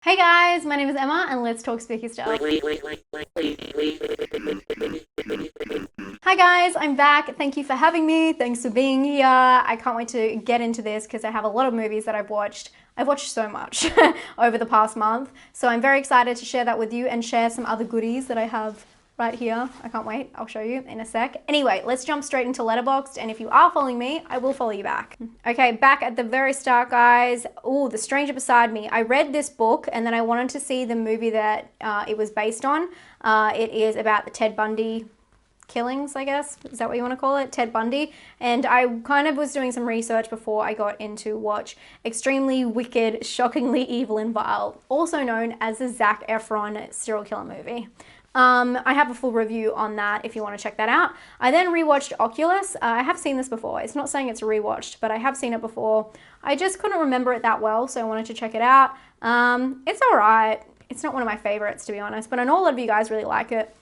Hey guys, my name is Emma and let's talk spooky stuff. Hi guys, I'm back. Thank you for having me. Thanks for being here. I can't wait to get into this because I have a lot of movies that I've watched. I've watched so much over the past month. So I'm very excited to share that with you and share some other goodies that I have right here. I can't wait. I'll show you in a sec. Anyway, let's jump straight into Letterboxd, and if you are following me, I will follow you back. Okay, back at the very start, guys. Oh, The Stranger Beside Me. I read this book and then I wanted to see the movie that it was based on. It is about the Ted Bundy killings, I guess. Is that what you want to call it? Ted Bundy. And I kind of was doing some research before I got into watch Extremely Wicked, Shockingly Evil and Vile, also known as the Zac Efron serial killer movie. I have a full review on that if you want to check that out. I then rewatched Oculus. I have seen this before. It's not saying it's rewatched, but I have seen it before. I just couldn't remember it that well, so I wanted to check it out. It's alright. It's not one of my favorites, to be honest, but I know a lot of you guys really like it.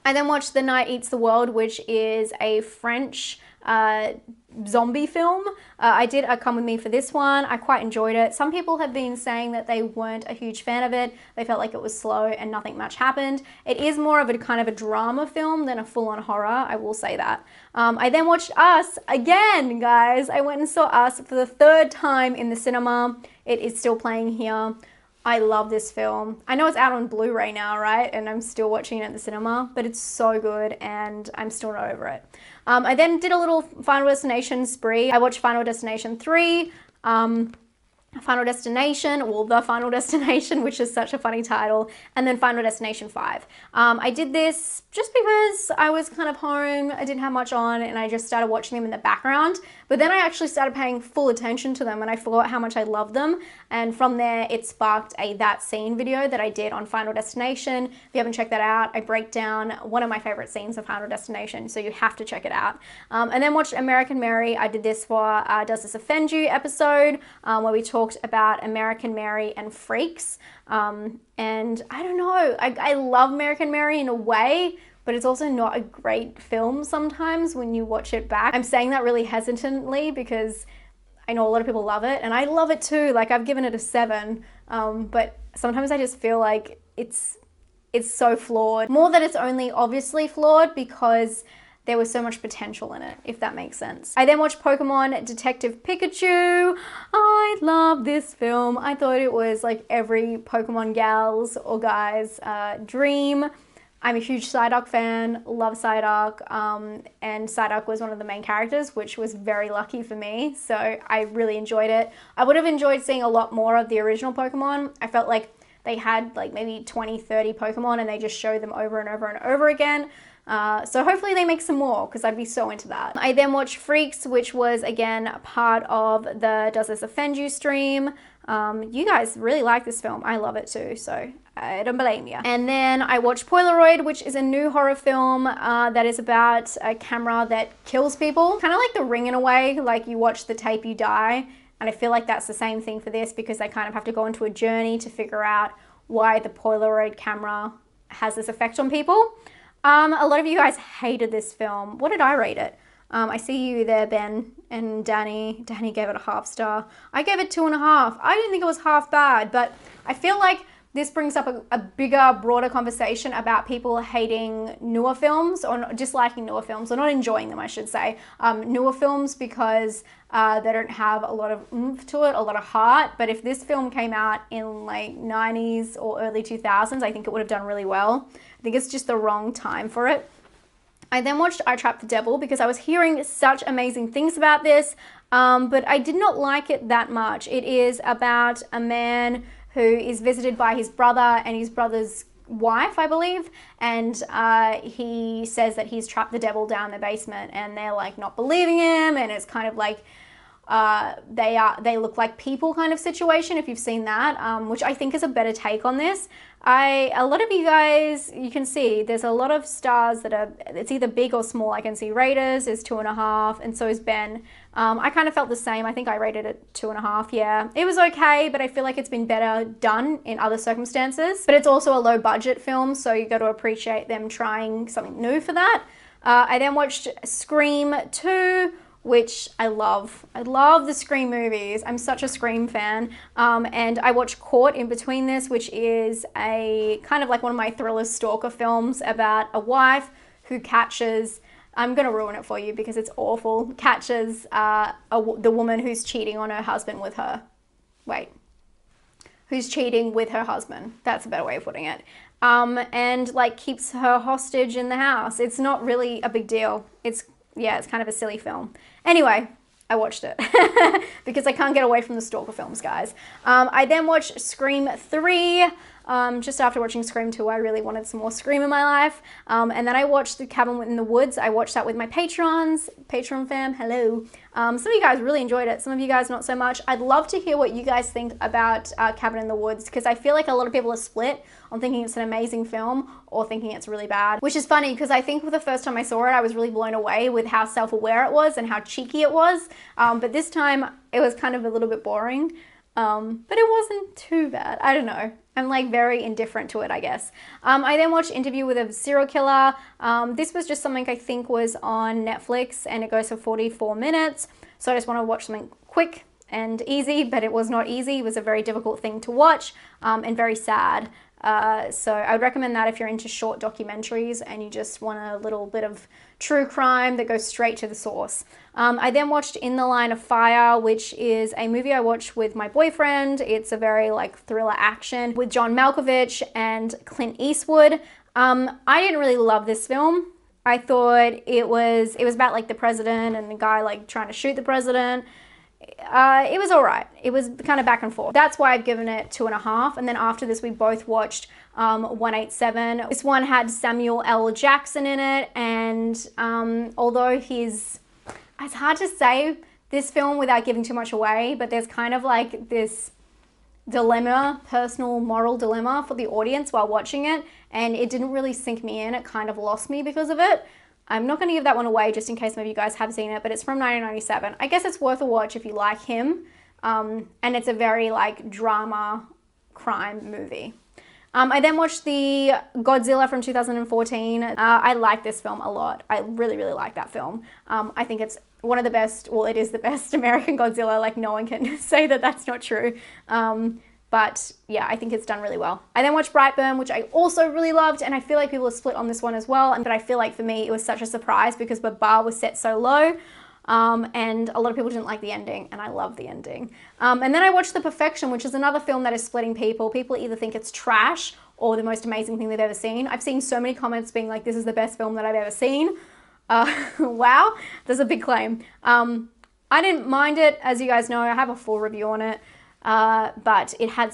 I then watched The Night Eats the World, which is a French zombie film. I did Come With Me for this one. I quite enjoyed it. Some people have been saying that they weren't a huge fan of it. They felt like it was slow and nothing much happened. It is more of a kind of a drama film than a full-on horror, I will say that. I then watched Us again, guys. I went and saw Us for the third time in the cinema. It is still playing here. I love this film. I know it's out on Blu-ray now, right? And I'm still watching it at the cinema, but it's so good and I'm still not over it. I then did a little Final Destination spree. I watched Final Destination 3, Final Destination, well, The Final Destination, which is such a funny title, and then Final Destination 5. I did this just because I was kind of home, I didn't have much on, and I just started watching them in the background, but then I actually started paying full attention to them, and I forgot how much I loved them, and from there, it sparked a That Scene video that I did on Final Destination. If you haven't checked that out, I break down one of my favorite scenes of Final Destination, so you have to check it out. And then watched American Mary. I did this for Does This Offend You episode, where we talked about American Mary and Freaks. And I don't know, I love American Mary in a way, but it's also not a great film sometimes when you watch it back. I'm saying that really hesitantly because I know a lot of people love it and I love it too. Like, I've given it a 7, but sometimes I just feel like it's so flawed. More that it's only obviously flawed because there was so much potential in it, if that makes sense. I then watched Pokemon Detective Pikachu. I love this film. I thought it was like every Pokemon gal's or guy's dream. I'm a huge Psyduck fan, love Psyduck, and Psyduck was one of the main characters, which was very lucky for me, so I really enjoyed it. I would have enjoyed seeing a lot more of the original Pokemon. I felt like they had like maybe 20, 30 Pokemon and they just showed them over and over and over again. So hopefully they make some more because I'd be so into that. I then watched Freaks, which was again part of the Does This Offend You stream. You guys really like this film. I love it too, so I don't blame you. And then I watched Polaroid, which is a new horror film that is about a camera that kills people. Kind of like The Ring in a way, like you watch the tape, you die. And I feel like that's the same thing for this because they kind of have to go into a journey to figure out why the Polaroid camera has this effect on people. A lot of you guys hated this film. What did I rate it? I see you there, Ben, and Danny. Danny gave it a half star. I gave it 2.5. I didn't think it was half bad, but I feel like this brings up a bigger, broader conversation about people hating newer films or disliking newer films, or not enjoying them, I should say. Newer films because they don't have a lot of oomph to it, a lot of heart. But if this film came out in like 90s or early 2000s, I think it would have done really well. I think it's just the wrong time for it. I then watched I Trapped the Devil because I was hearing such amazing things about this, but I did not like it that much. It is about a man who is visited by his brother and his brother's wife, I believe, and he says that he's trapped the devil down the basement, and they're like not believing him, and it's kind of like they look like people kind of situation, if you've seen that, which I think is a better take on this. A lot of you guys, you can see there's a lot of stars that are, it's either big or small. I can see Raiders is 2.5 and so is Ben. I kind of felt the same. I think I rated it 2.5. Yeah, it was okay, but I feel like it's been better done in other circumstances. But it's also a low budget film, so you got to appreciate them trying something new for that. I then watched Scream 2, which I love. I love the Scream movies. I'm such a Scream fan. And I watched Caught in between this, which is a kind of like one of my thriller stalker films about a wife who catches, I'm going to ruin it for you because it's awful, catches the woman who's cheating on her husband with her. Wait. Who's cheating with her husband. That's a better way of putting it. And like keeps her hostage in the house. It's not really a big deal. It's kind of a silly film. Anyway, I watched it because I can't get away from the stalker films, guys. I then watched Scream 3. Just after watching Scream 2, I really wanted some more Scream in my life. And then I watched The Cabin in the Woods. I watched that with my patrons. Patreon fam, hello. Some of you guys really enjoyed it. Some of you guys not so much. I'd love to hear what you guys think about Cabin in the Woods, because I feel like a lot of people are split on thinking it's an amazing film or thinking it's really bad. Which is funny because I think the first time I saw it, I was really blown away with how self-aware it was and how cheeky it was. But this time it was kind of a little bit boring. But it wasn't too bad. I don't know. I'm like very indifferent to it, I guess. I then watched Interview with a Serial Killer. This was just something I think was on Netflix and it goes for 44 minutes. So I just want to watch something quick and easy, but it was not easy. It was a very difficult thing to watch and very sad. So I would recommend that if you're into short documentaries and you just want a little bit of true crime that goes straight to the source. I then watched In the Line of Fire, which is a movie I watched with my boyfriend. It's a very like thriller action with John Malkovich and Clint Eastwood. I didn't really love this film. I thought it was about like the president and the guy like trying to shoot the president. It was all right. It was kind of back and forth. That's why I've given it 2.5. And then after this, we both watched 187. This one had Samuel L. Jackson in it. And although it's hard to say this film without giving too much away, but there's kind of like this dilemma, personal moral dilemma for the audience while watching it. And it didn't really sink me in. It kind of lost me because of it. I'm not going to give that one away just in case some of you guys have seen it, but it's from 1997. I guess it's worth a watch if you like him. And it's a very like drama crime movie. I then watched the Godzilla from 2014. I like this film a lot. I really, really like that film. I think it's one of the best, well, it is the best American Godzilla. Like no one can say that that's not true. But yeah, I think it's done really well. I then watched Brightburn, which I also really loved, and I feel like people are split on this one as well. But I feel like for me, it was such a surprise because the bar was set so low, and a lot of people didn't like the ending, and I love the ending. And then I watched The Perfection, which is another film that is splitting people. People either think it's trash or the most amazing thing they've ever seen. I've seen so many comments being like, this is the best film that I've ever seen. Wow, there's a big claim. I didn't mind it. As you guys know, I have a full review on it. But it had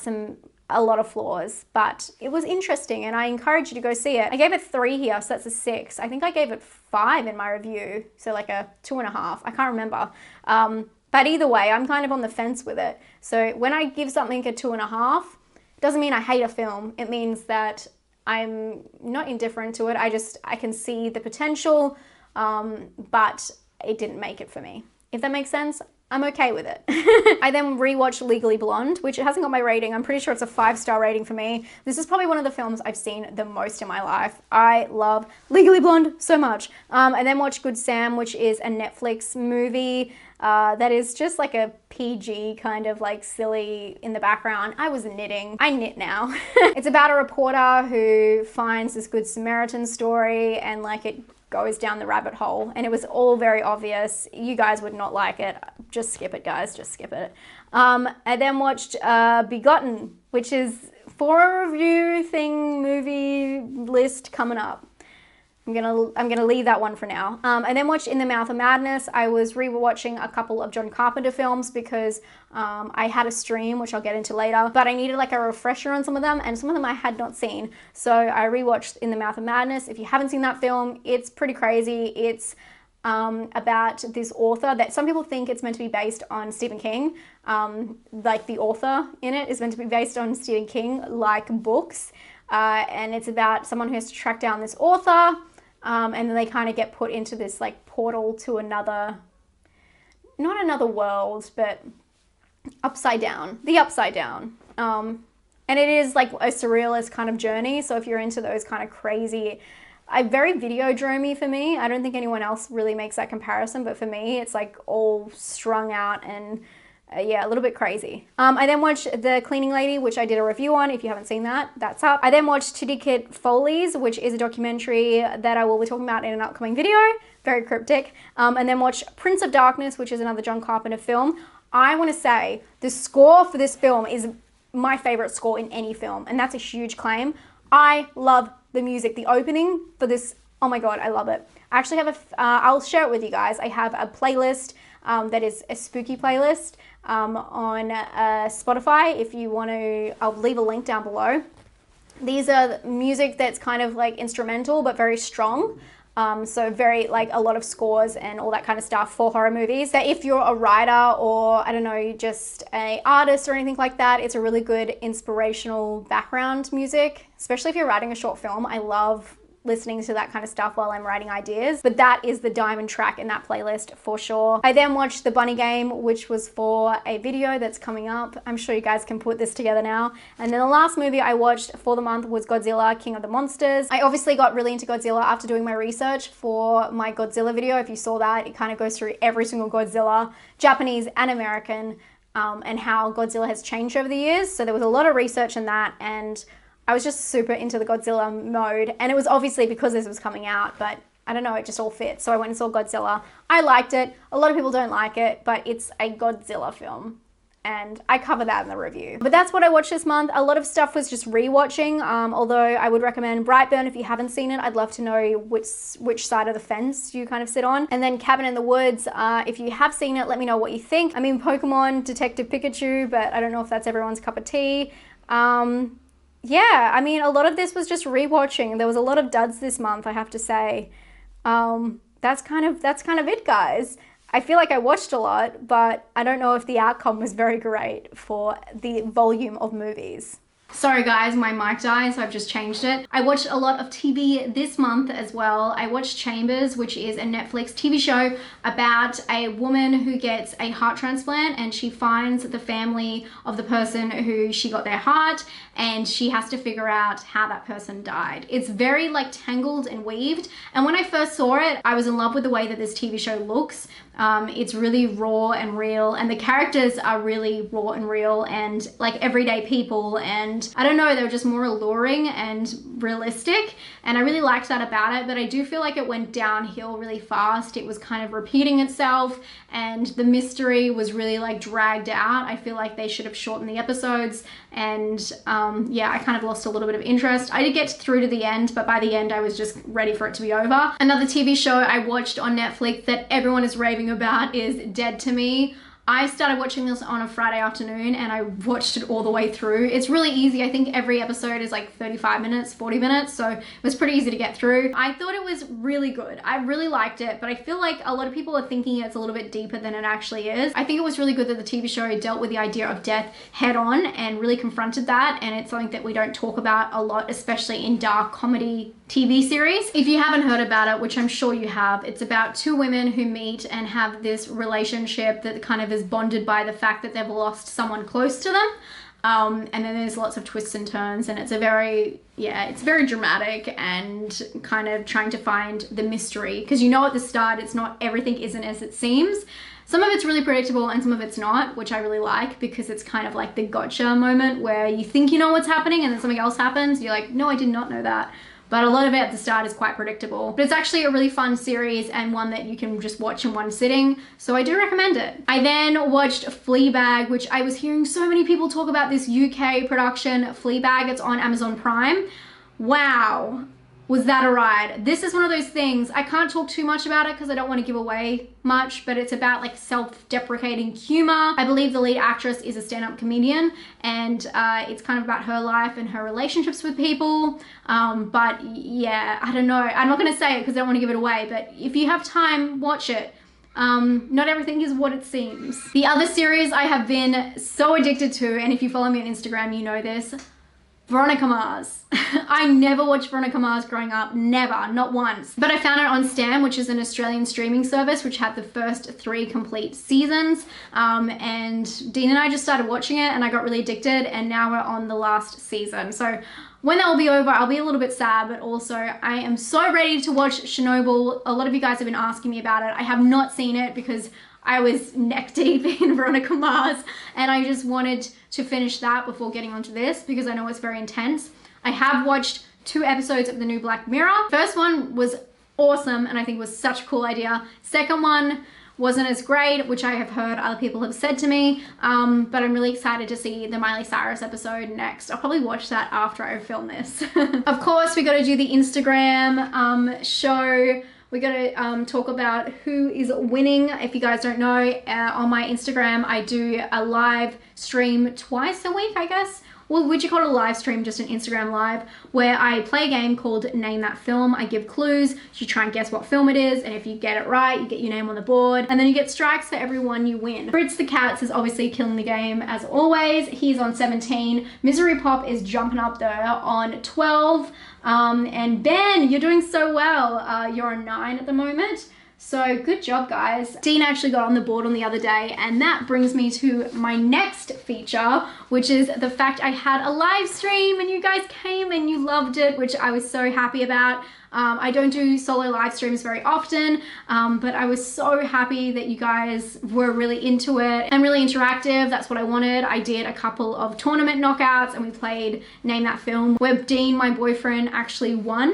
a lot of flaws, but it was interesting and I encourage you to go see it. I gave it 3 here, so that's a 6. I think I gave it 5 in my review, so like a 2.5. I can't remember. But either way, I'm kind of on the fence with it. So when I give something a 2.5, it doesn't mean I hate a film. It means that I'm not indifferent to it. I can see the potential, but it didn't make it for me. If that makes sense. I'm okay with it. I then rewatched Legally Blonde, which it hasn't got my rating. I'm pretty sure it's a 5-star rating for me. This is probably one of the films I've seen the most in my life. I love Legally Blonde so much. I then watched Good Sam, which is a Netflix movie that is just like a PG kind of like silly in the background. I was knitting. I knit now. It's about a reporter who finds this Good Samaritan story and like it goes down the rabbit hole, and it was all very obvious. You guys would not like it. Just skip it, guys. Just skip it. I then watched Begotten, which is for a review thing, movie list coming up. I'm gonna leave that one for now. I then watched In the Mouth of Madness. I was rewatching a couple of John Carpenter films because I had a stream, which I'll get into later, but I needed like a refresher on some of them, and some of them I had not seen. So I rewatched In the Mouth of Madness. If you haven't seen that film, it's pretty crazy. It's about this author that some people think it's meant to be based on Stephen King. Like the author in it is meant to be based on Stephen King, like books. And it's about someone who has to track down this author. And then they kind of get put into this like portal to another, not another world, but upside down, the upside down. And it is like a surrealist kind of journey. So if you're into those kind of crazy very Videodrome-y for me. I don't think anyone else really makes that comparison, but for me, it's like all strung out and yeah, a little bit crazy. I then watched The Cleaning Lady, which I did a review on. If you haven't seen that, that's up. I then watched Titty Kit Foley's, which is a documentary that I will be talking about in an upcoming video. Very cryptic. And then watched Prince of Darkness, which is another John Carpenter film. I want to say the score for this film is my favorite score in any film, and that's a huge claim. I love the music, the opening for this. Oh my God, I love it. I actually have I'll share it with you guys. I have a playlist that is a spooky playlist on Spotify. If you want to, I'll leave a link down below. These are music that's kind of like instrumental but very strong. So very like a lot of scores and all that kind of stuff for horror movies. That if you're a writer or I don't know, just an artist or anything like that, it's a really good inspirational background music, especially if you're writing a short film. I love listening to that kind of stuff while I'm writing ideas, but that is the diamond track in that playlist for sure. I then watched The Bunny Game, which was for a video that's coming up. I'm sure you guys can put this together now. And then the last movie I watched for the month was Godzilla, King of the Monsters. I obviously got really into Godzilla after doing my research for my Godzilla video. If you saw that, it kind of goes through every single Godzilla, Japanese and American, and how Godzilla has changed over the years. So there was a lot of research in that, and I was just super into the Godzilla mode, and it was obviously because this was coming out, but I don't know, it just all fits. So I went and saw Godzilla. I liked it. A lot of people don't like it, but it's a Godzilla film, and I cover that in the review. But that's what I watched this month. A lot of stuff was just rewatching, although I would recommend Brightburn if you haven't seen it. I'd love to know which side of the fence you kind of sit on. And then Cabin in the Woods, if you have seen it, let me know what you think. I mean, Pokemon Detective Pikachu, but I don't know if that's everyone's cup of tea. Yeah, I mean, a lot of this was just rewatching. There was a lot of duds this month, I have to say. That's kind of it, guys. I feel like I watched a lot, but I don't know if the outcome was very great for the volume of movies. Sorry guys, my mic died, so I've just changed it. I watched a lot of TV this month as well. I watched Chambers, which is a Netflix TV show about a woman who gets a heart transplant, and she finds the family of the person who she got their heart, and she has to figure out how that person died. It's very like tangled and weaved, and when I first saw it, I was in love with the way that this TV show looks. It's really raw and real, and the characters are really raw and real and like everyday people, and I don't know, they were just more alluring and realistic, and I really liked that about it. But I do feel like it went downhill really fast. It was kind of repeating itself, and the mystery was really like dragged out. I feel like they should have shortened the episodes, and yeah, I kind of lost a little bit of interest. I did get through to the end, but by the end I was just ready for it to be over. Another TV show I watched on Netflix that everyone is raving about is Dead to Me. I started watching this on a Friday afternoon and I watched it all the way through. It's really easy. I think every episode is like 35 minutes, 40 minutes, so it was pretty easy to get through. I thought it was really good. I really liked it, but I feel like a lot of people are thinking it's a little bit deeper than it actually is. I think it was really good that the TV show dealt with the idea of death head on and really confronted that, and it's something that we don't talk about a lot, especially in dark comedy TV series. If you haven't heard about it, which I'm sure you have, it's about two women who meet and have this relationship that kind of is bonded by the fact that they've lost someone close to them. And then there's lots of twists and turns, and it's a very, yeah, it's very dramatic and kind of trying to find the mystery, because you know at the start it's not, everything isn't as it seems. Some of it's really predictable and some of it's not, which I really like, because it's kind of like the gotcha moment where you think you know what's happening and then something else happens. You're like, no, I did not know that. But a lot of it at the start is quite predictable. But it's actually a really fun series and one that you can just watch in one sitting, so I do recommend it. I then watched Fleabag, which I was hearing so many people talk about this UK production, Fleabag. It's on Amazon Prime. Wow. Was that a ride? This is one of those things, I can't talk too much about it because I don't want to give away much, but it's about like self-deprecating humor. I believe the lead actress is a stand-up comedian, and it's kind of about her life and her relationships with people. But yeah, I don't know. I'm not going to say it because I don't want to give it away, but if you have time, watch it. Not everything is what it seems. The other series I have been so addicted to, and if you follow me on Instagram, you know this, Veronica Mars. I never watched Veronica Mars growing up, never, not once. But I found it on Stan, which is an Australian streaming service, which had the first 3 complete seasons. And Dean and I just started watching it and I got really addicted, and now we're on the last season. So when that will be over, I'll be a little bit sad, but also I am so ready to watch Chernobyl. A lot of you guys have been asking me about it. I have not seen it because I was neck deep in Veronica Mars, and I just wanted to finish that before getting onto this because I know it's very intense. I have watched 2 episodes of the new Black Mirror. First one was awesome and I think was such a cool idea. Second one wasn't as great, which I have heard other people have said to me, but I'm really excited to see the Miley Cyrus episode next. I'll probably watch that after I film this. Of course, we got to do the Instagram show. We got to talk about who is winning. If you guys don't know, on my Instagram, I do a live stream twice a week, I guess. Well, would you call it a live stream, just an Instagram live, where I play a game called Name That Film. I give clues, you try and guess what film it is, and if you get it right, you get your name on the board, and then you get strikes for every one you win. Fritz the Cats is obviously killing the game as always. He's on 17. Misery Pop is jumping up there on 12. And Ben, you're doing so well. You're on 9 at the moment. So good job, guys. Dean actually got on the board on the other day, and that brings me to my next feature, which is the fact I had a live stream and you guys came and you loved it, which I was so happy about. I don't do solo live streams very often, but I was so happy that you guys were really into it and really interactive. That's what I wanted. I did a couple of tournament knockouts and we played Name That Film, where Dean, my boyfriend, actually won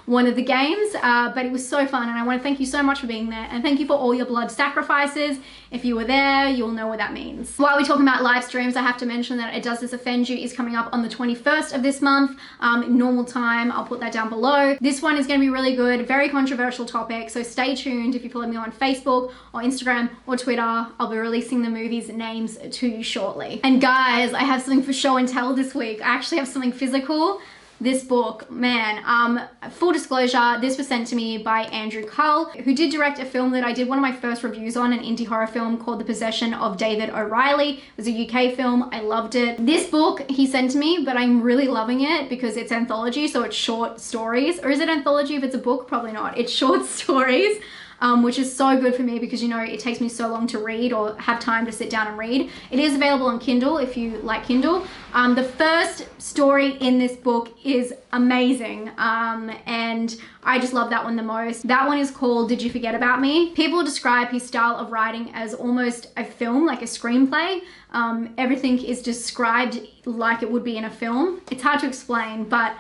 one of the games, but it was so fun, and I want to thank you so much for being there, and thank you for all your blood sacrifices. If you were there, you'll know what that means. While we're talking about live streams, I have to mention that It Does This Offend You is coming up on the 21st of this month, normal time. I'll put that down below. This one is going to be really good, very controversial topic, so stay tuned. If you follow me on Facebook or Instagram or Twitter, I'll be releasing the movies' names to you shortly. And guys, I have something for show and tell this week. I actually have something physical. This book, man, full disclosure, this was sent to me by Andrew Cull, who did direct a film that I did one of my first reviews on, an indie horror film called The Possession of David O'Reilly. It was a UK film, I loved it. This book he sent to me, but I'm really loving it because it's anthology, so it's short stories. Or is it anthology if it's a book? Probably not. It's short stories. Which is so good for me because, you know, it takes me so long to read or have time to sit down and read. It is available on Kindle if you like Kindle. The first story in this book is amazing, and I just love that one the most. That one is called Did You Forget About Me? People describe his style of writing as almost a film, like a screenplay. Everything is described like it would be in a film. It's hard to explain, but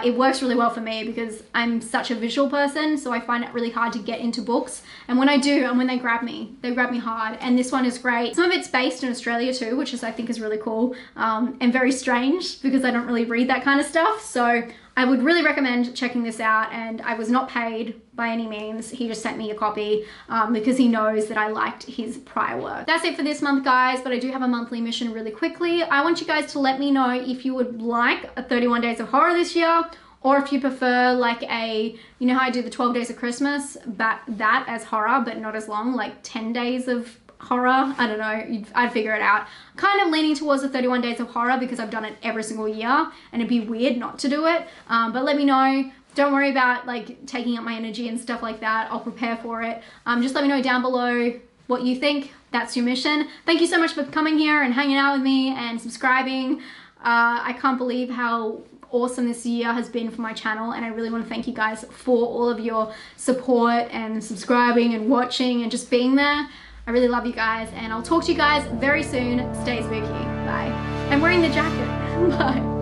it works really well for me because I'm such a visual person, so I find it really hard to get into books. And when I do, and when they grab me hard. And this one is great. Some of it's based in Australia too, which I think is really cool, and very strange because I don't really read that kind of stuff. So I would really recommend checking this out, and I was not paid by any means. He just sent me a copy because he knows that I liked his prior work. That's it for this month, guys, but I do have a monthly mission really quickly. I want you guys to let me know if you would like a 31 Days of Horror this year, or if you prefer like a, you know how I do the 12 Days of Christmas, but that as horror, but not as long, like 10 days of horror. I don't know, I'd figure it out. Kind of leaning towards the 31 Days of Horror because I've done it every single year and it'd be weird not to do it, but let me know. Don't worry about like taking up my energy and stuff like that. I'll prepare for it. Just let me know down below what you think. That's your mission. Thank you so much for coming here and hanging out with me and subscribing. I can't believe how awesome this year has been for my channel, and I really want to thank you guys for all of your support and subscribing and watching and just being there. I really love you guys, and I'll talk to you guys very soon. Stay spooky. Bye. I'm wearing the jacket. Bye.